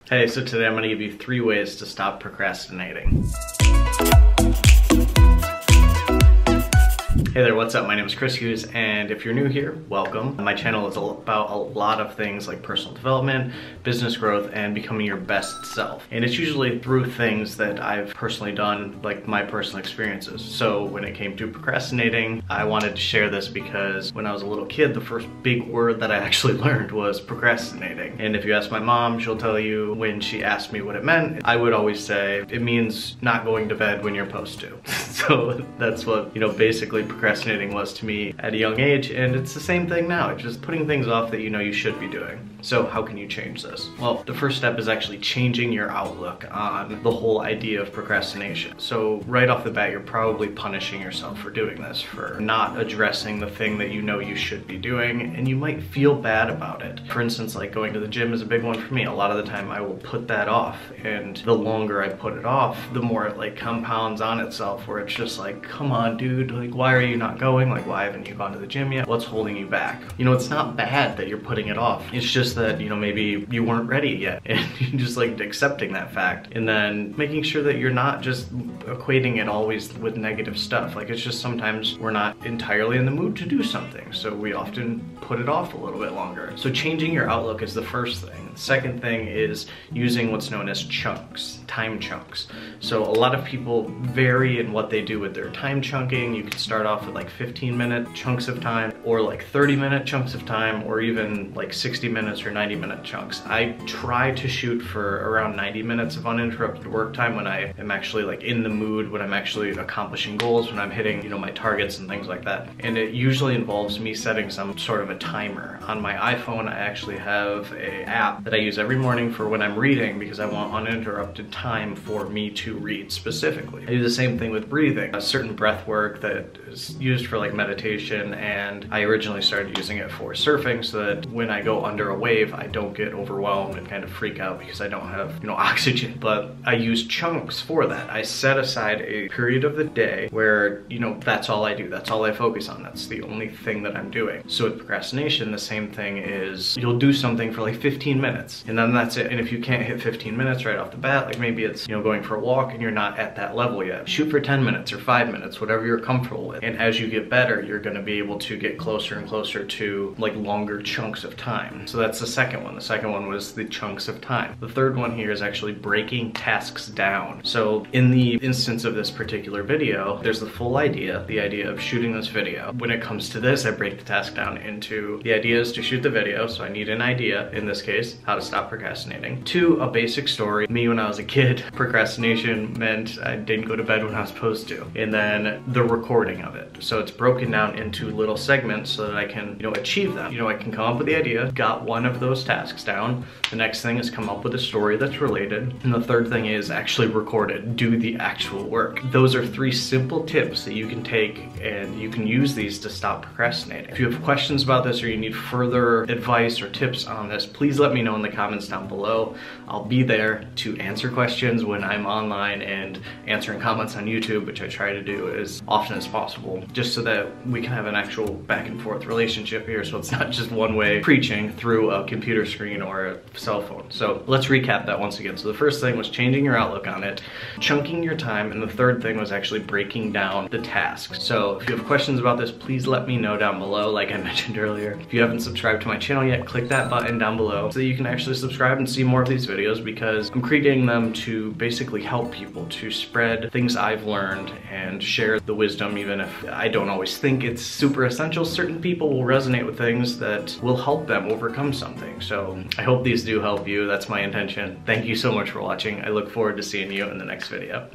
Hey, so today I'm going to give you 3 ways to stop procrastinating. Hey there, what's up? My name is Hughes, and if you're new here, welcome. My channel is about a lot of things like personal development, business growth, and becoming your best self. And it's usually through things that I've personally done, like my personal experiences. So when it came to procrastinating, I wanted to share this because when I was a little kid, the first big word that I actually learned was procrastinating. And if you ask my mom, she'll tell you when she asked me what it meant, I would always say, it means not going to bed when you're supposed to. So that's what, basically procrastinating was to me at a young age, and it's the same thing now. It's just putting things off that you should be doing. So how can you change this? Well, the first step is actually changing your outlook on the whole idea of procrastination. So right off the bat, you're probably punishing yourself for doing this, for not addressing the thing that you should be doing, and you might feel bad about it. For instance, like going to the gym is a big one for me. A lot of the time I will put that off, and the longer I put it off, the more it like compounds on itself, where it's just like, come on dude, like why are you not going? Like why haven't you gone to the gym yet? What's holding you back? It's not bad that you're putting it off. It's just that, maybe you weren't ready yet, and you just like accepting that fact, and then making sure that you're not just equating it always with negative stuff. Like it's just sometimes we're not entirely in the mood to do something, so we often put it off a little bit longer. So changing your outlook is the first thing. The second thing is using what's known as chunks, time chunks. So a lot of people vary in what they do with their time chunking. You can start off with like 15-minute chunks of time, or like 30-minute chunks of time, or even like 60 minutes or 90-minute chunks. I try to shoot for around 90 minutes of uninterrupted work time when I am actually like in the mood, when I'm actually accomplishing goals, when I'm hitting, my targets and things like that. And it usually involves me setting some sort of a timer. On my iPhone, I actually have an app that I use every morning for when I'm reading, because I want uninterrupted time for me to read specifically. I do the same thing with breathing. A certain breath work that is used for like meditation, and I originally started using it for surfing so that when I go under a wave, I don't get overwhelmed and kind of freak out because I don't have, oxygen. But I use chunks for that. I set aside a period of the day where, that's all I do. That's all I focus on. That's the only thing that I'm doing. So with procrastination, the same thing is you'll do something for like 15 minutes and then that's it. And if you can't hit 15 minutes right off the bat, like maybe it's, going for a walk and you're not at that level yet, shoot for 10 minutes or 5 minutes, whatever you're comfortable with. And as you get better, you're going to be able to get closer and closer to like longer chunks of time. So that's the second one. The second one was the chunks of time. The third one here is actually breaking tasks down. So in the instance of this particular video, there's the full idea, the idea of shooting this video. When it comes to this, I break the task down into the idea is to shoot the video. So I need an idea, in this case, how to stop procrastinating. 2, a basic story. Me when I was a kid, procrastination meant I didn't go to bed when I was supposed to. And then the recording of it. So it's broken down into little segments so that I can, achieve them. I can come up with the idea, got one of those tasks down. The next thing is come up with a story that's related. And the third thing is actually record it, do the actual work. Those are 3 simple tips that you can take, and you can use these to stop procrastinating. If you have questions about this or you need further advice or tips on this, please let me know in the comments down below. I'll be there to answer questions when I'm online and answering comments on YouTube, which I try to do as often as possible, just so that we can have an actual back and forth relationship here, so it's not just one way preaching through a computer screen or a cell phone. So let's recap that once again. So the first thing was changing your outlook on it, chunking your time, and the third thing was actually breaking down the tasks. So if you have questions about this, please let me know down below, like I mentioned earlier. If you haven't subscribed to my channel yet, click that button down below so that you can actually subscribe and see more of these videos, because I'm creating them to basically help people, to spread things I've learned and share the wisdom. Even if I don't always think it's super essential, certain people will resonate with things that will help them overcome something. So I hope these do help you. That's my intention. Thank you so much for watching. I look forward to seeing you in the next video.